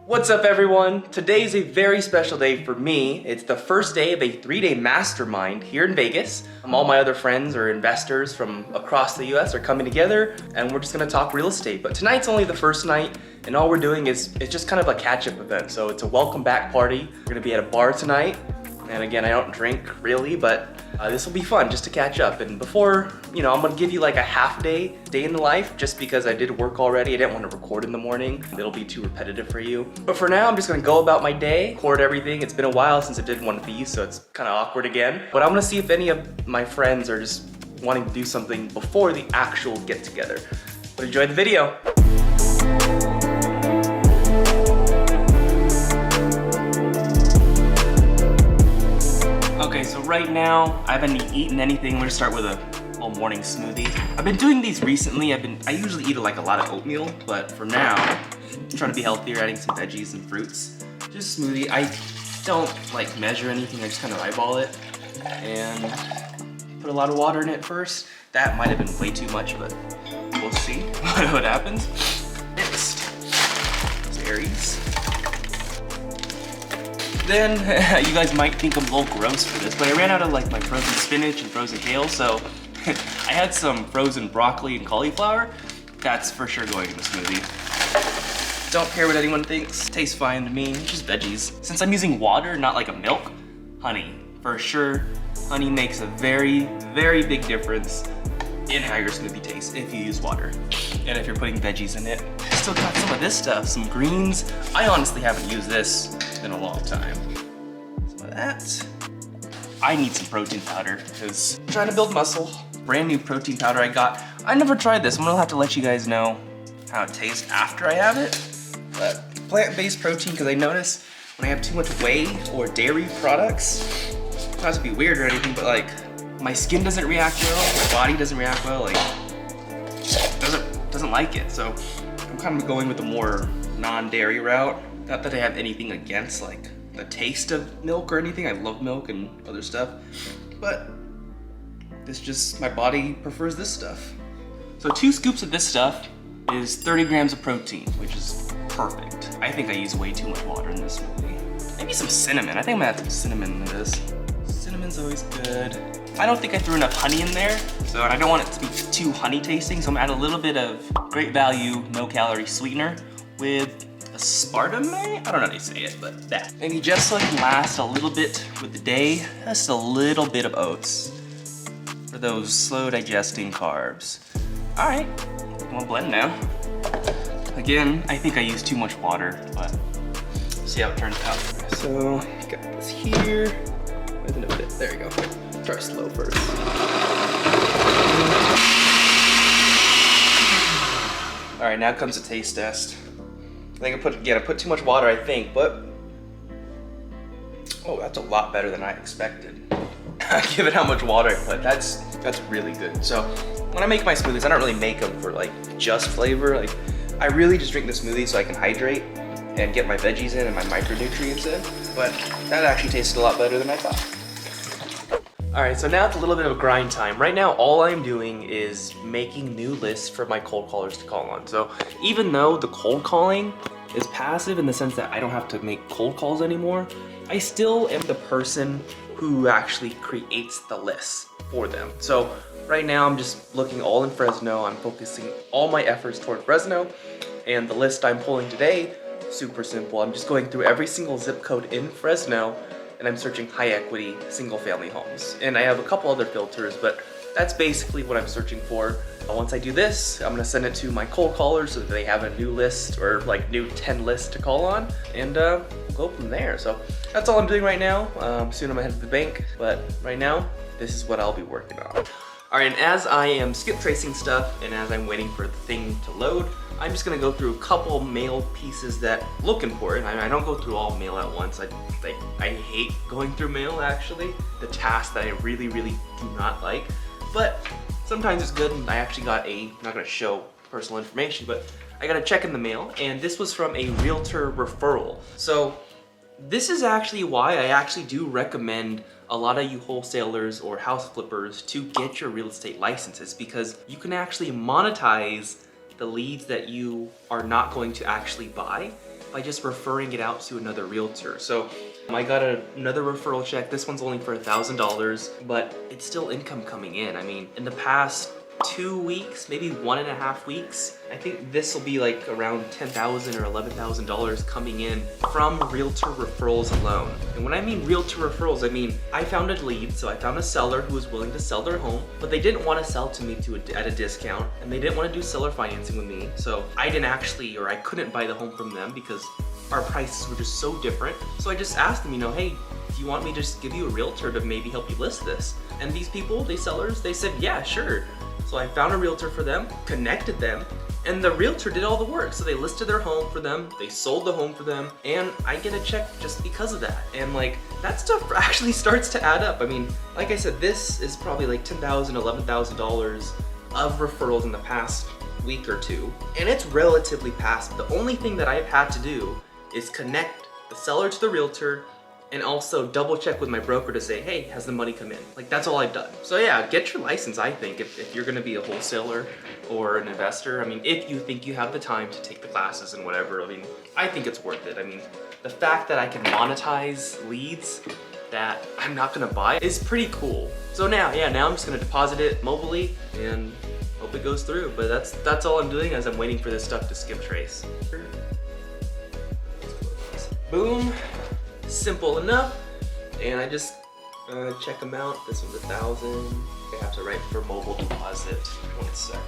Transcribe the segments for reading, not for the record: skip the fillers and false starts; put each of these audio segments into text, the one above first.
What's up everyone? Today's a very special day for me. It's the first day of a 3-day mastermind here in Vegas. All my other friends or investors from across the US are coming together and we're just gonna talk real estate. But tonight's only the first night and all we're doing is it's just kind of a catch-up event. So it's a welcome back party. We're gonna be at a bar tonight. And again, I don't drink really, but this will be fun just to catch up. And before, I'm gonna give you like a half day in the life just because I did work already. I didn't want to record in the morning. It'll be too repetitive for you. But for now, I'm just gonna go about my day, record everything. It's been a while since I did one of these, so it's kind of awkward again. But I'm gonna see if any of my friends are just wanting to do something before the actual get together. But enjoy the video. Okay, so right now, I haven't eaten anything. We're gonna start with a little morning smoothie. I've been doing these recently. I usually eat like a lot of oatmeal, but for now, I'm trying to be healthier, adding some veggies and fruits. Just smoothie. I don't like measure anything. I just kind of eyeball it and put a lot of water in it first. That might have been way too much, but we'll see what happens. Next, berries. Then, you guys might think I'm a little gross for this, but I ran out of like my frozen spinach and frozen kale, so I had some frozen broccoli and cauliflower. That's for sure going in the smoothie. Don't care what anyone thinks, tastes fine to me, just veggies. Since I'm using water, not like a milk, honey. For sure, honey makes a very, very big difference in how your smoothie tastes if you use water. And if you're putting veggies in it. Still got some of this stuff, some greens. I honestly haven't used this in a long time. Some of that. I need some protein powder because I'm trying to build muscle. Brand new protein powder I got. I never tried this. I'm gonna have to let you guys know how it tastes after I have it. But plant-based protein, because I notice when I have too much whey or dairy products, not to be weird or anything, but like my skin doesn't react well, my body doesn't react well, like doesn't like it. So I'm kind of going with a more non-dairy route. Not that I have anything against like the taste of milk or anything. I love milk and other stuff, but this just, my body prefers this stuff. So 2 scoops of this stuff is 30 grams of protein, which is perfect. I think I use way too much water in this smoothie. Maybe some cinnamon. I think I'm gonna add some cinnamon in this. Cinnamon's always good. I don't think I threw enough honey in there, so I don't want it to be too honey tasting, so I'm gonna add a little bit of great value, no calorie sweetener with aspartame? I don't know how to say it, but that. Maybe just so it can last a little bit with the day, just a little bit of oats for those slow digesting carbs. All right, I'm gonna blend now. Again, I think I used too much water, but see how it turns out. So, got this here. With a bit. There you go. Try slow first. All right, now comes the taste test. I think I put too much water, I think, but oh, that's a lot better than I expected. Given how much water I put, that's really good. So when I make my smoothies, I don't really make them for like just flavor. Like I really just drink the smoothie so I can hydrate and get my veggies in and my micronutrients in. But that actually tasted a lot better than I thought. All right, so now it's a little bit of a grind time. Right now, all I'm doing is making new lists for my cold callers to call on. So even though the cold calling is passive in the sense that I don't have to make cold calls anymore, I still am the person who actually creates the lists for them. So right now, I'm just looking all in Fresno. I'm focusing all my efforts toward Fresno. And the list I'm pulling today, super simple. I'm just going through every single zip code in Fresno and I'm searching high equity single family homes. And I have a couple other filters, but that's basically what I'm searching for. Once I do this, I'm gonna send it to my cold callers so that they have a new list or like new 10 lists to call on and go from there. So that's all I'm doing right now. Soon I'm gonna head to the bank, but right now, this is what I'll be working on. All right, and as I am skip tracing stuff and as I'm waiting for the thing to load, I'm just gonna go through a couple mail pieces that look important. I don't go through all mail at once. I hate going through mail actually. The task that I really, really do not like. But sometimes it's good and I actually got I'm not gonna show personal information, but I got a check in the mail and this was from a realtor referral. So this is actually why I actually do recommend a lot of you wholesalers or house flippers to get your real estate licenses because you can actually monetize the leads that you are not going to actually buy by just referring it out to another realtor. So I got another referral check. This one's only for $1,000, but it's still income coming in. I mean, in the past 2 weeks, maybe 1.5 weeks, I think this will be like around $10,000 or $11,000 coming in from realtor referrals alone. And when I mean realtor referrals, I mean I found a lead, so I found a seller who was willing to sell their home, but they didn't want to sell to me at a discount, and they didn't want to do seller financing with me. So I couldn't buy the home from them because our prices were just so different. So I just asked them, you know, hey, do you want me to just give you a realtor to maybe help you list this? And these people, these sellers, they said, yeah, sure. So I found a realtor for them, connected them, and the realtor did all the work. So they listed their home for them, they sold the home for them, and I get a check just because of that. And like, that stuff actually starts to add up. I mean, like I said, this is probably like $10,000, $11,000 of referrals in the past week or two, and it's relatively passive. The only thing that I've had to do is connect the seller to the realtor, and also double check with my broker to say, hey, has the money come in? Like, that's all I've done. So yeah, get your license, I think, if you're gonna be a wholesaler or an investor. I mean, if you think you have the time to take the classes and whatever, I mean, I think it's worth it. I mean, the fact that I can monetize leads that I'm not gonna buy is pretty cool. So now I'm just gonna deposit it mobily and hope it goes through. But that's all I'm doing as I'm waiting for this stuff to skip trace. Boom. Simple enough, and I just check them out. This one's 1,000. I have to write for mobile deposit. 1 sec.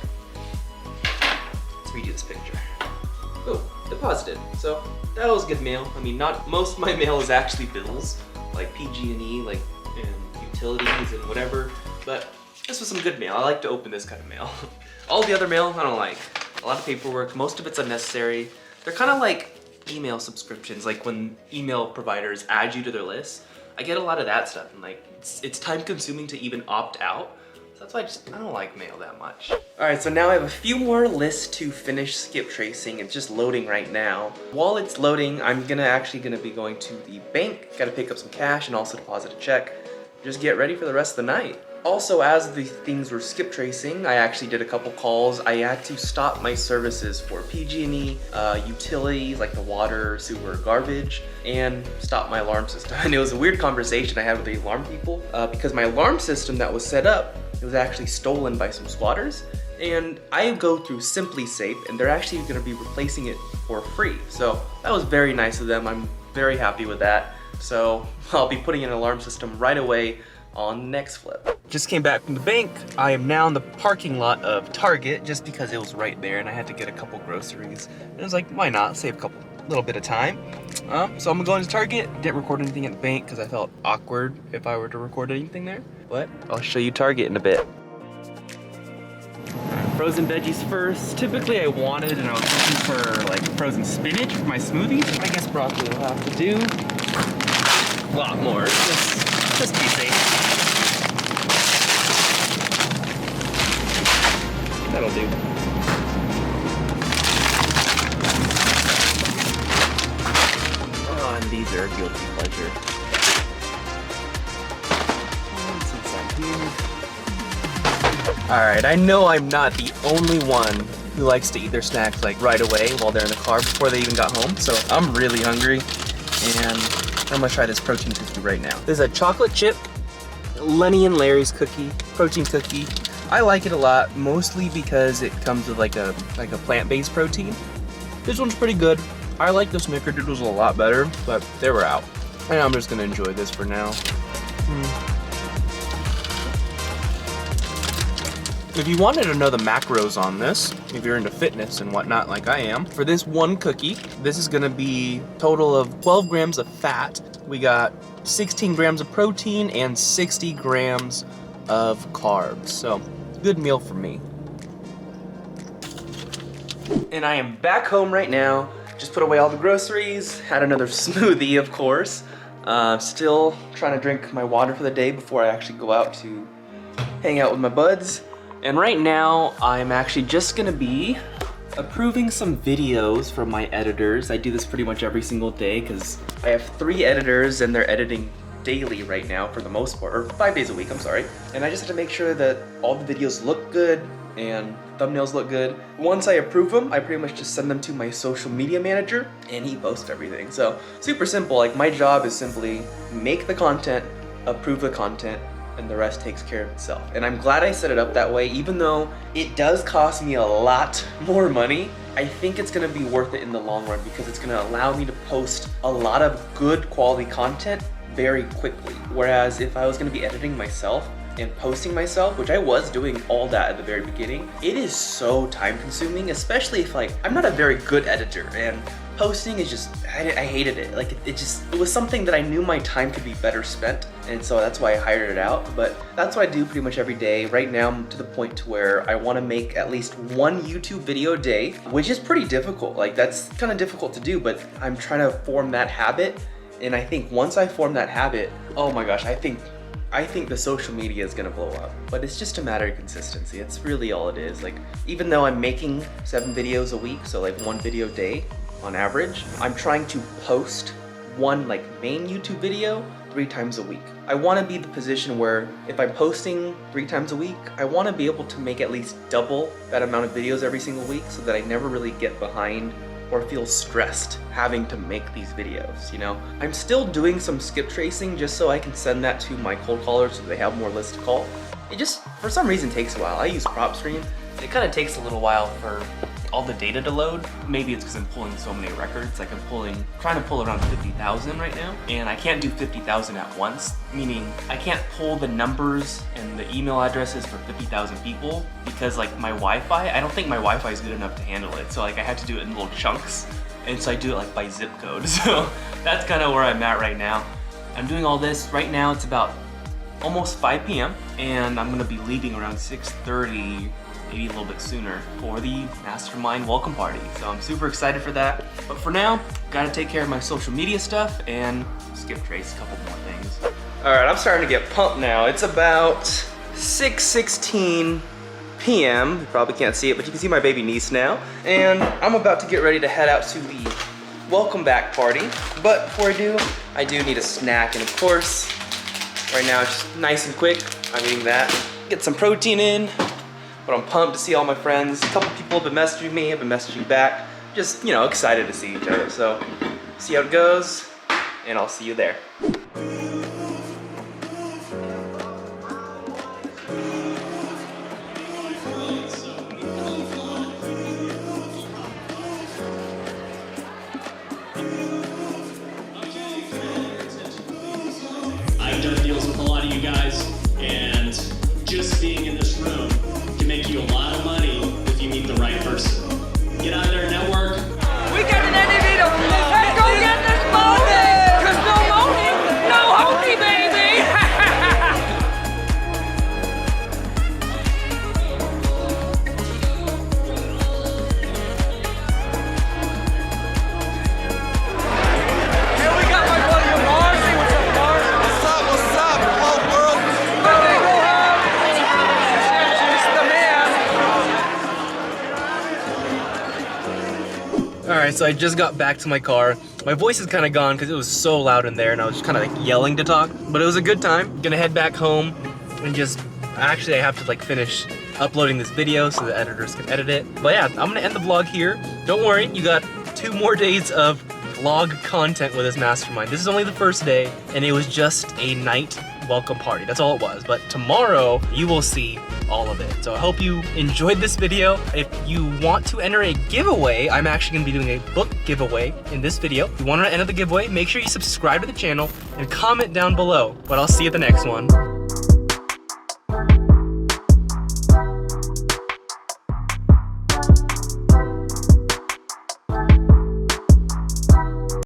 Let's redo this picture. Oh, deposited. So that was good mail. I mean, not most of my mail is actually bills, like PG&E, like and utilities and whatever. But this was some good mail. I like to open this kind of mail. All the other mail I don't like. A lot of paperwork. Most of it's unnecessary. They're kind of like email subscriptions, like when email providers add you to their list. I get a lot of that stuff, and like it's time consuming to even opt out. So that's why I don't like mail that much. All right, so now I have a few more lists to finish skip tracing. It's just loading right now. While it's loading, I'm actually gonna be going to the bank. Gotta pick up some cash and also deposit a check. Just get ready for the rest of the night. Also, as the things were skip tracing, I actually did a couple calls. I had to stop my services for PG&E, utilities like the water, sewer, garbage, and stop my alarm system. And it was a weird conversation I had with the alarm people because my alarm system that was set up, it was actually stolen by some squatters. And I go through Simply Safe, and they're actually gonna be replacing it for free. So that was very nice of them. I'm very happy with that. So I'll be putting in an alarm system right away on the next flip. Just came back from the bank. I am now in the parking lot of Target just because it was right there and I had to get a couple groceries. And I was like, why not? Save a little bit of time. So I'm gonna go into Target. Didn't record anything at the bank because I felt awkward if I were to record anything there. But I'll show you Target in a bit. Frozen veggies first. Typically I wanted and I was looking for like frozen spinach for my smoothies. I guess broccoli will have to do. A lot more, just to be safe. That'll do. Oh, and these are a guilty pleasure. What's inside here? Alright, I know I'm not the only one who likes to eat their snacks like right away while they're in the car before they even got home, so I'm really hungry, and I'm gonna try this protein cookie right now. This is a chocolate chip Lenny and Larry's cookie, protein cookie. I like it a lot, mostly because it comes with like a plant-based protein. This one's pretty good. I like the snickerdoodles a lot better, but they were out. And I'm just gonna enjoy this for now. If you wanted to know the macros on this, if you're into fitness and whatnot like I am, for this one cookie, this is gonna be a total of 12 grams of fat. We got 16 grams of protein and 60 grams of carbs. So, good meal for me. And I am back home right now. Just put away all the groceries, had another smoothie, of course. Still trying to drink my water for the day before I actually go out to hang out with my buds. And right now, I'm actually just gonna be approving some videos from my editors. I do this pretty much every single day because I have 3 editors and they're editing daily right now for the most part, or 5 days a week, I'm sorry. And I just have to make sure that all the videos look good, and thumbnails look good. Once I approve them, I pretty much just send them to my social media manager and he posts everything. So super simple, like my job is simply make the content, approve the content, and the rest takes care of itself. And I'm glad I set it up that way, even though it does cost me a lot more money. I think it's gonna be worth it in the long run because it's gonna allow me to post a lot of good quality content very quickly. Whereas if I was gonna be editing myself and posting myself, which I was doing all that at the very beginning, it is so time consuming, especially if like, I'm not a very good editor and posting is just, I hated it. Like it was something that I knew my time could be better spent. And so that's why I hired it out. But that's what I do pretty much every day. Right now I'm to the point to where I wanna make at least one YouTube video a day, which is pretty difficult. Like that's kind of difficult to do, but I'm trying to form that habit. And I think once I form that habit, oh my gosh, I think the social media is gonna blow up. But it's just a matter of consistency. It's really all it is. Like even though I'm making 7 videos a week, so like 1 video a day, on average, I'm trying to post one like main YouTube video 3 times a week. I want to be the position where if I'm posting 3 times a week, I want to be able to make at least double that amount of videos every single week so that I never really get behind or feel stressed having to make these videos, you know? I'm still doing some skip tracing just so I can send that to my cold callers so they have more lists to call. It just, for some reason, takes a while. I use PropStream. It kind of takes a little while for all the data to load. Maybe it's because I'm pulling so many records. Like I'm trying to pull around 50,000 right now, and I can't do 50,000 at once, meaning I can't pull the numbers and the email addresses for 50,000 people because like my Wi-Fi, I don't think my Wi-Fi is good enough to handle it. So like I had to do it in little chunks, and so I do it like by zip code. So that's kind of where I'm at right now. I'm doing all this right now. It's about almost 5 p.m. and I'm gonna be leaving around 6:30. Maybe a little bit sooner for the Mastermind welcome party. So I'm super excited for that. But for now, gotta take care of my social media stuff and skip trace a couple more things. All right, I'm starting to get pumped now. It's about 6:16 p.m. You probably can't see it, but you can see my baby niece now. And I'm about to get ready to head out to the welcome back party. But before I do need a snack. And of course, right now it's just nice and quick. I'm eating that. Get some protein in. But I'm pumped to see all my friends. A couple people have been messaging me, I've been messaging back. Just, you know, excited to see each other. So, see how it goes, and I'll see you there. I've done deals with a lot of you guys, and just being in this room can make you a lot of money if you meet the right person. Get out there, network. We got an enemy to let's go get this money! Cause no money, no honey, baby! Here we got my buddy Amar. Say what's up, Amar. What's up, whole world? Alright, so I just got back to my car. My voice is kind of gone because it was so loud in there and I was just kind of like yelling to talk. But it was a good time. Gonna head back home and just, actually I have to like finish uploading this video so the editors can edit it. But yeah, I'm gonna end the vlog here. Don't worry, you got 2 more days of vlog content with this Mastermind. This is only the first day and it was just a night welcome party. That's all it was. But tomorrow you will see all of it. So I hope you enjoyed this video. If you want to enter a giveaway, I'm actually gonna be doing a book giveaway in this video. If you want to enter the giveaway, make sure you subscribe to the channel and comment down below. But I'll see you at the next one.